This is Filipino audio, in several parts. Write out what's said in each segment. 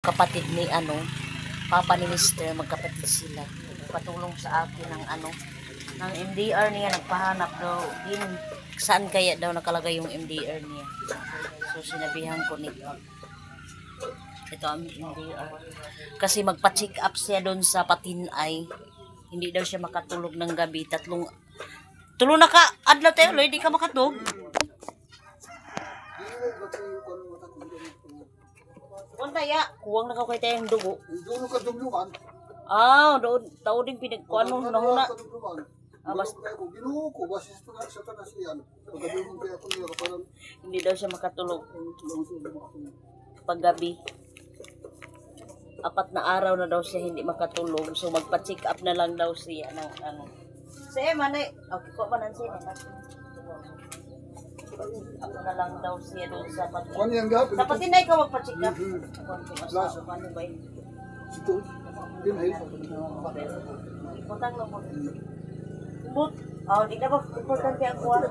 kapatid ni papa ni Mister, magkapatid sila. Patulong sa akin ng ng MDR niya, nagpahanap daw din saan kaya daw nakalagay yung MDR niya. So sinabihan ko nito. Ito ang MDR. Kasi magpa-check up siya doon sa Patinay. Hindi daw siya makatulog ng gabi. Tulo na ka adlaw tayo, hindi ka makatulog. Wala ya, kuwang na kay tayong dugo. Doon ka duglugan. Doon tao din pinagkuano nahuna. Bas ginuo ko basis to sa tanas iyan. Paggabi mo kaya ko nila parang Hindi daw siya makatulog paggabi. 4 na araw na daw siya hindi makatulog. So magpa-check up na lang daw siya ng Sige man okay ko man siya. Ako na lang daw siya doon sa Patinay. kuan yang gap. Sa Patinay ka magpa-check up. Ano ba yun? Ito. Dinay. Iputang lang mo. Di na ba importante ang kuwan?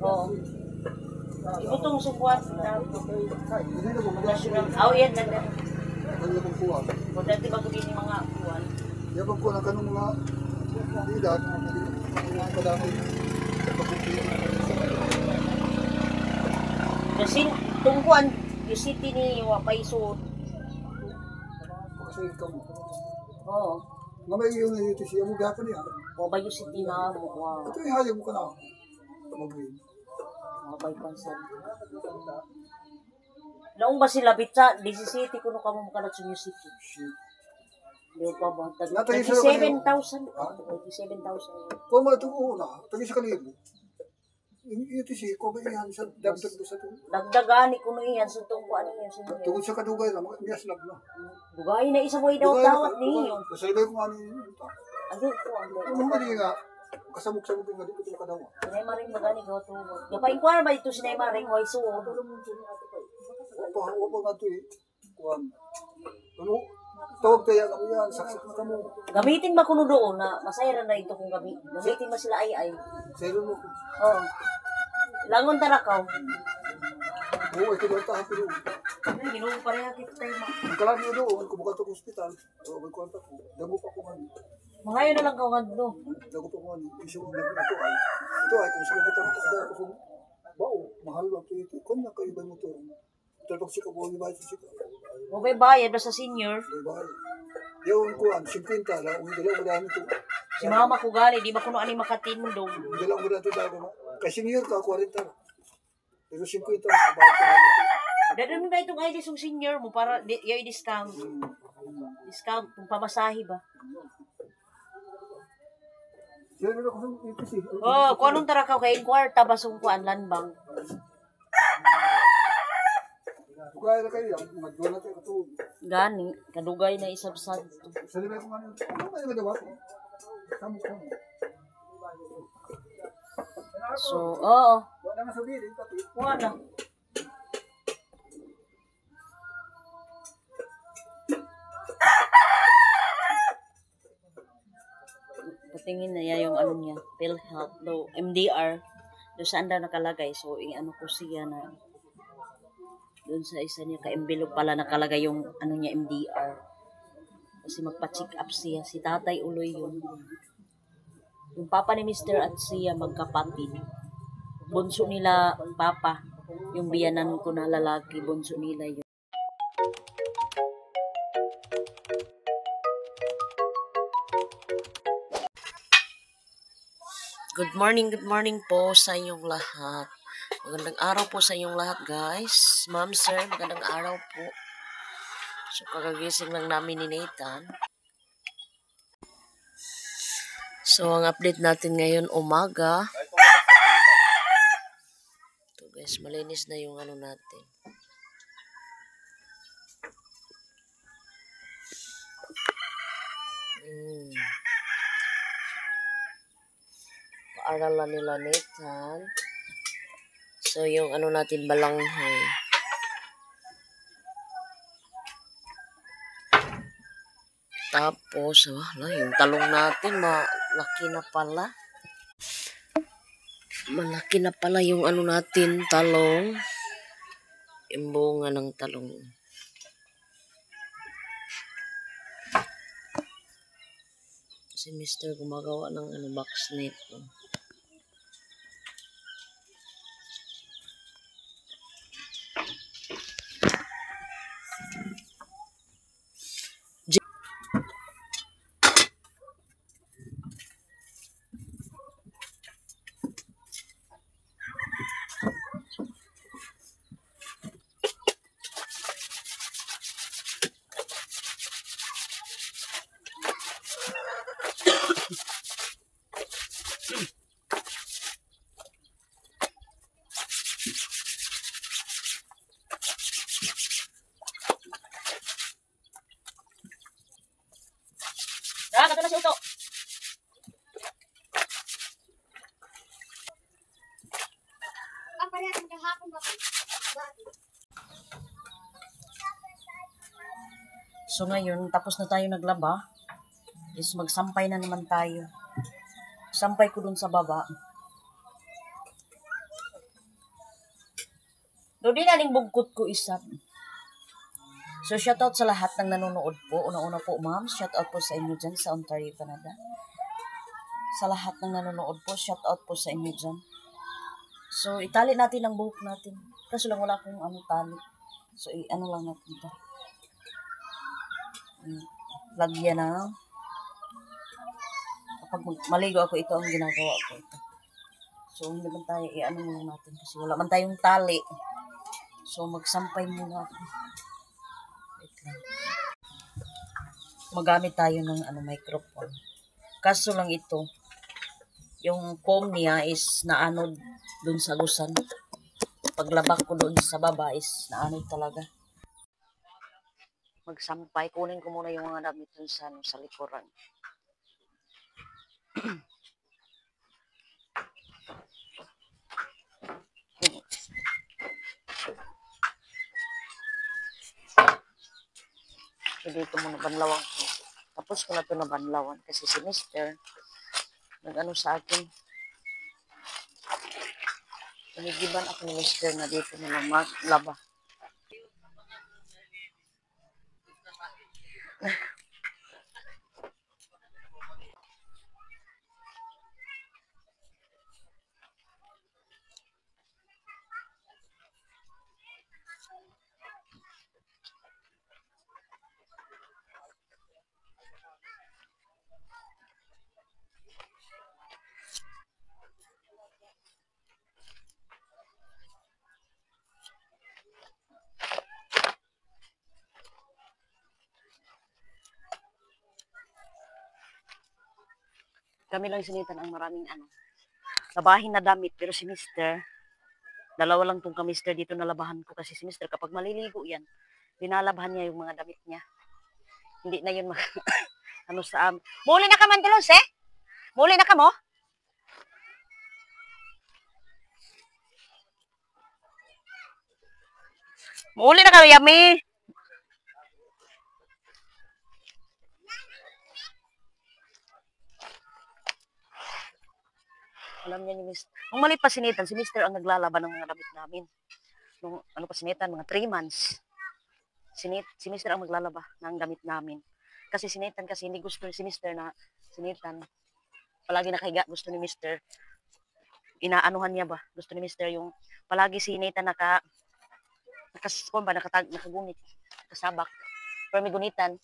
Oo. Ibutong sukuan. Hindi na ko National. Yan. ano ko kuha. Importante ba kung yung mga kuwan? Yabang ko na kanong mga edad, mga kadami. Kasi tungkuan, yung city ni Wapay Sud. Kasi ikaw mo. Oo. Nga may yung ito siya mo gapon niya. Wapay yung city na mo. Wow. Ito yung hayag mo ka na. Mag-win. Wapay Pansan. Naong ba sila bitsa? 17 kuno ka mo makalat sa New City. Di pa ba? 37,000. 37,000. Kung mga itong una, tagi sa kalibo. Ito siya, kung may ihan sa dagdag mo sa ito. Dagdagani kuno iyan sa tungkuan niya. Tungkol sa kadugay na, mga slag na. Dugay na isa mo daw tawat niyo. Kasalibay ko nga ni Ayun ko ang Ano nga niya nga, kasamok-samok yung nga dito ka daw. Sinay Maring magani ko to. Gapa-inquire ba ito Sinay Maring why so? Wapa nga ito eh. Kuhan. Ano? Tawag kaya kami yan, saksak na kamo. Gamitin ba kuno doon na masayra na ito kung gamitin mo sila ay. Sa'yo mo. Oo. Langon tarakaw. Oo, ito daw tahan pero. Ginuho pa rin kita tayo ma. Ang kalang nyo doon, kumukat ako hospital. May kontak ko. Dago pa ko nga. Mga yun na lang kawad do. Dago pa ko nga. Isyo ko na ito ay. Ito ay, kung sila kita ako sa kung bao, mahal lang ito. Kung na kayo ba mo ito? Tapos si Kabuhan ni Bahay sa sika. O may bayad ba sa senior? May bahay. Yung kuhan, 50 lang. Ang dalaw mo dami ito. Si mama ko gali, di ba kuno ani makatindog. Ang dalaw mo dami ito dago. Kasi senior ka, 40 na. Pero 50 ang bahay ka. Dadaan mo ba itong ID sa senior mo para yung discount? Discount kung pamasahe ba? Sila nila ko sa ito siya. Kung anong tarakaw kay kwarta ba sung kuan landbang? Kaya na kayo yan, mag-doon natin ito. Gani, kadugay na isabsad. Sa nila ko nga nyo, ano kayo nagawa ko? Samok ko. So, oo. Wala nga sabihin, pati. Wala. Patingin na yung ano niya, PhilHealth, do MDR. Do saan daw nakalagay? So, ano ko siya na doon sa isa niya ka-envelope pala nakalagay yung ano niya MDR. Kasi magpa-check up siya. Si Tatay Uloy yun. Yung papa ni Mr. at siya magkapatid. Bunso nila papa. Yung biyanan ko na lalaki, bunso nila yun. Good morning po sa inyong lahat. Magandang araw po sa inyong lahat, guys. Ma'am, sir, magandang araw po. So, kakagising lang namin ni Nathan. So, ang update natin ngayon, umaga. Ito, guys, malinis na yung ano natin. Paaralan nila Nathan. So, yung ano natin, balanghoy. Tapos, yung talong natin, malaki na pala. Malaki na pala yung ano natin, talong. Yung bunga ng talong. Si Mr. gumagawa ng box net. Kato na si Uto. So ngayon, tapos na tayo naglaba, is magsampay na naman tayo. Sampay ko dun sa baba. Doon din aling bugkot ko isa. So shoutout sa lahat ng nanonood po. Una-una po ma'am, shoutout po sa inyo dyan sa Ontario, Canada. Sa lahat ng nanonood po, shoutout po sa inyo dyan. So itali natin ang buhok natin. Kaso lang wala akong tali. So ano lang natin ito. Lagyan na. Kapag maligo ako, ito ang ginagawa ko ito. So hindi man tayo i-ano muna natin kasi wala man tayong tali. So magsampay muna ako. Wait lang. Magamit tayo ng microphone. Kaso lang ito, yung comb niya is naanod dun sa gusan. Paglabak ko doon sa baba is naanod talaga. Magsampay, kunin ko muna yung mga damit dun sa likuran. So dito muna banlawan ko. Tapos ko na ito na banlawan kasi si Mr. nag-ano sa akin. Panigiban ako ni Mr. na dito na lang maglaba. Kami lang sinitan ang maraming labahin na damit. Pero si Mr. Dalawa lang tong ka-Mr. dito na labahan ko. Kasi si Mr. kapag maliligo yan, binalabahan niya yung mga damit niya. Hindi na yun sa amin. Muli na ka man tulos eh? Muli na ka mo? Muli na ka, Yami. Alam niya ni Mr. Nung mali pa sinitan, si Mr. ang naglalaban ng mga damit namin. Nung pa sinitan, mga 3 months. Si Mr. ang maglalaba ng damit namin. Kasi sinitan kasi hindi gusto si Mr. na sinitan. Palagi nakahiga, gusto ni Mr. Inaanuhan niya ba? Gusto ni Mr. yung palagi sinitan nakagunit, kasabak. Pero may gunitan.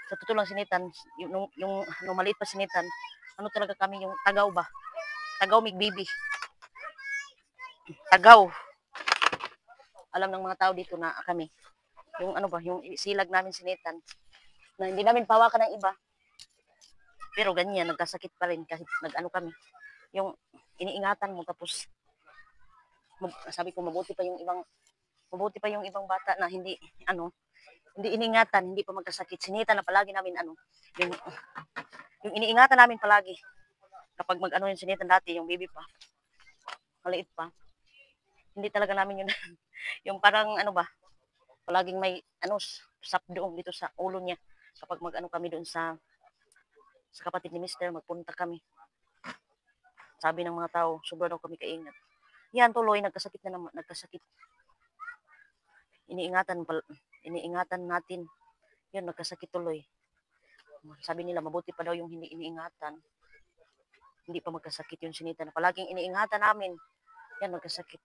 Sa totoo lang sinitan, yung maliit pa sinitan, talaga kami yung tagaw ba? Tagaw migbibi. Tagaw. Alam ng mga tao dito na kami. Yung yung silag namin sinitan, na hindi namin pawakan ng iba. Pero ganyan, nagkasakit pa rin kahit kami. Yung iniingatan mo tapos sabi ko mabuti pa yung ibang bata na hindi iniingatan, hindi pa magkasakit. Sinitan na palagi namin yung iniingatan namin palagi. Kapag yung sinitan dati, yung baby pa, maliit pa, hindi talaga namin yun yung parang palaging may sapdoong dito sa ulo niya. Kapag kami doon sa kapatid ni Mr. magpunta kami. Sabi ng mga tao, sobra daw kami kaingat. Yan tuloy, nagkasakit na naman, nagkasakit. Iniingatan natin. Yun, nagkasakit tuloy. Sabi nila, mabuti pa daw yung hindi iniingatan. Hindi pa magkasakit yung sinita na palaging iniingatan namin. Yan, magkasakit.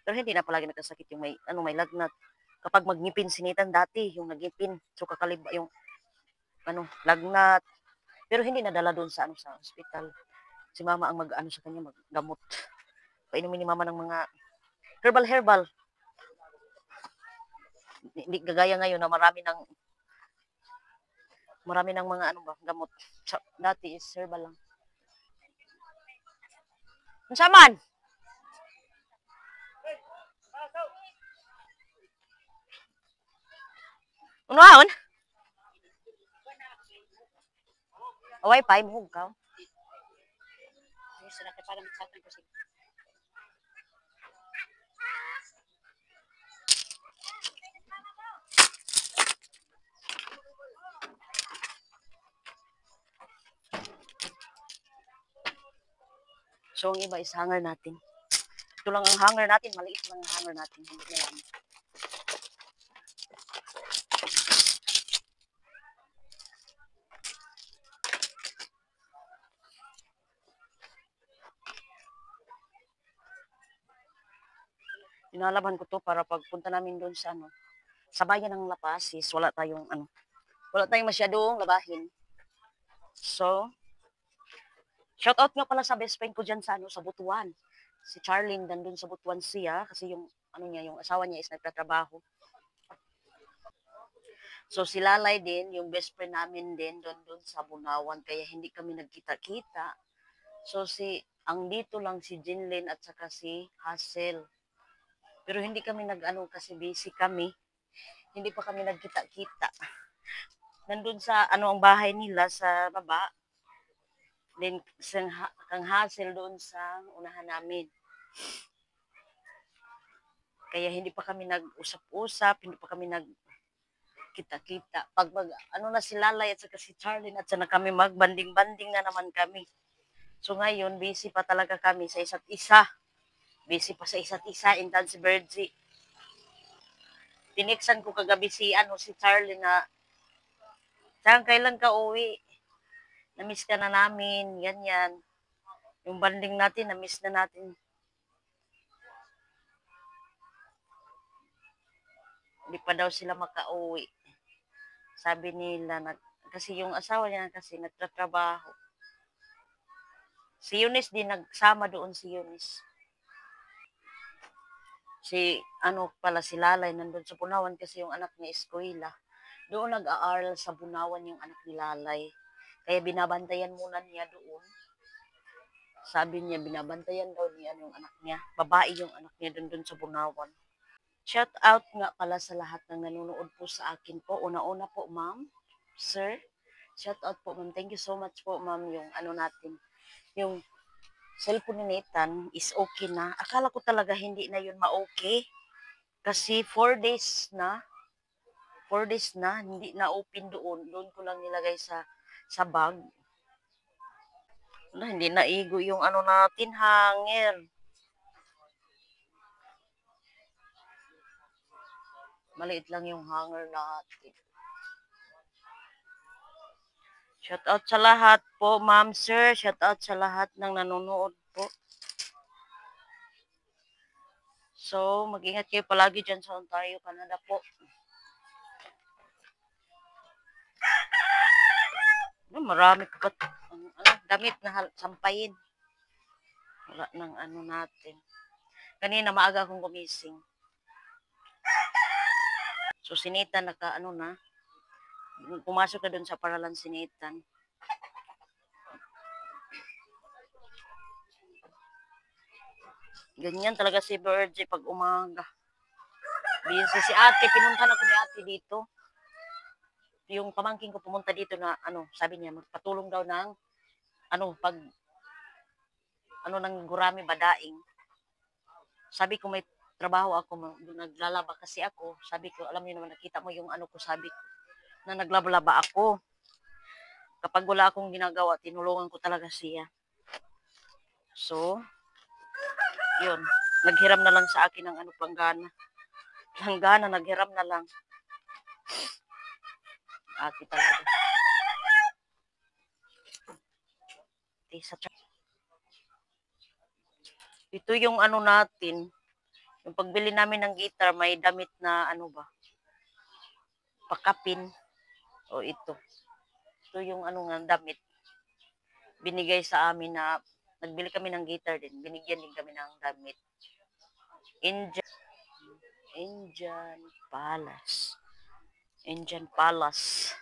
Pero hindi na palagi nagkasakit yung may lagnat. Kapag magngipin sinitan dati, yung nagngipin, so kakaliba yung lagnat. Pero hindi nadala doon sa sa hospital. Si mama ang sa kanya maggamot. Painumin ni mama ng mga herbal. Hindi gagaya ngayon na marami ng mga gamot. So, dati is herbal lang. Unsa man? Unaon? Away pa mo ka. So, ang iba is hanger natin. Ito lang ang hanger natin. Maliit lang ang hanger natin. Hindi na lang. Inalaban ko to para pagpunta namin doon sa bayan ng Lapasis, wala tayong masyadong labahin. So, shout out nga pala sa best friend ko diyan sa Butuan. Si Charlene doon sa Butuan siya kasi yung yung asawa niya is nagtatrabaho. So si Lalay din, yung best friend namin din doon sa Bunawan kaya hindi kami nagkita-kita. So ang dito lang si Jinlin at saka si Hazel. Pero hindi kami kasi busy kami. Hindi pa kami nagkita-kita. Nandun sa ang bahay nila sa baba. Then kang Hazel doon sa unahan namin. Kaya hindi pa kami nag-usap-usap, hindi pa kami nagkita-kita. Pag na si Lalay at saka si Charlene at saka kami magbanding-banding na naman kami. So ngayon, busy pa talaga kami sa isa't isa. Busy pa sa isa't isa, intan si Virgie. Tineksan ko kagabi si Charlie na saan kailan ka uwi? Na-miss ka na namin, ganyan. Yung banding natin, na-miss na natin. Hindi pa daw sila makauwi. Sabi nila, kasi yung asawa niya kasi nagtatrabaho. Si Eunice din, nagsama doon si Eunice. Si Lalay nandun sa Bunawan kasi yung anak niya eskwela. Doon nag-aaral sa Bunawan yung anak ni Lalay. Kaya binabantayan muna niya doon. Sabi niya, binabantayan daw niya yung anak niya. Babae yung anak niya doon sa Bunawan. Shout out nga pala sa lahat ng nanonood po sa akin po. Una-una po, ma'am, sir. Shout out po, ma'am. Thank you so much po, ma'am. Yung natin, yung cellphone ni Nathan is okay na. Akala ko talaga hindi na yun ma-okay. Kasi 4 days na, hindi na open doon. Doon ko lang nilagay sa bag. Hindi na igo yung natin, hanger. Maliit lang yung hanger natin. Shout out sa lahat po, ma'am, sir. Shout out sa lahat ng nanonood po. So, mag-ingat kayo palagi dyan sa Ontario, Canada po. Marami pa damit na sampayin. Wala ng natin. Kanina maaga akong gumising. So, sinita na. Pumasok na doon sa paralan sinitan. Ganyan talaga si Virgie pag umaga. Busy si ate, pinunta na ko ni ate dito. Yung pamangking ko pumunta dito na sabi niya magpatulong daw ng pag ng gurami badaing. Sabi ko may trabaho ako, naglalaba kasi ako. Sabi ko, alam niyo naman nakita mo yung ko, sabi ko na naglablaba ako. Kapag wala akong ginagawa, tinulungan ko talaga siya. So, yun. Naghiram na lang sa akin ng planggana. Planggana, naghiram na lang. Ate talaga. Ito yung ano natin. Yung pagbili namin ng guitar, may damit na ano ba, pakapin. O ito. Ito yung ano nga damit. Binigay sa amin na, nagbili kami ng guitar din. Binigyan din kami ng damit. Indian Palace. Indian Palace.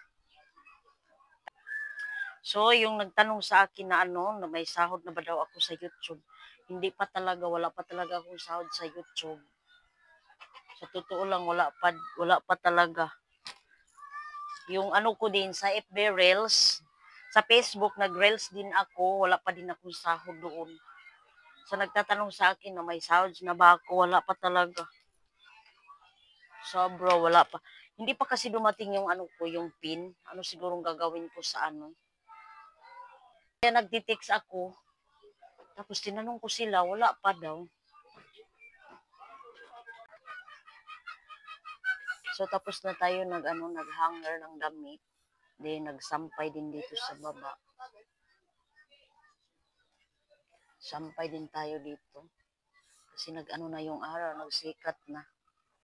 So, yung nagtanong sa akin na ano, na may sahod na ba daw ako sa YouTube, hindi pa talaga, wala pa talaga akong sahod sa YouTube. Sa totoo lang, wala pa talaga. Yung ano ko din, sa FB Reels, sa Facebook, nag-Reels din ako, wala pa din akong sahod doon. So, nagtatanong sa akin na may sahod na ba ako, wala pa talaga. Sobra, wala pa. Hindi pa kasi dumating yung ano ko, yung pin. Ano sigurong gagawin ko sa ano. Kaya nagtitext ako. Tapos tinanong ko sila, wala pa daw. So tapos na tayo naghanger ng damit. Then nagsampay din dito sa baba. Sampay din tayo dito. Kasi na yung araw, nagsikat na.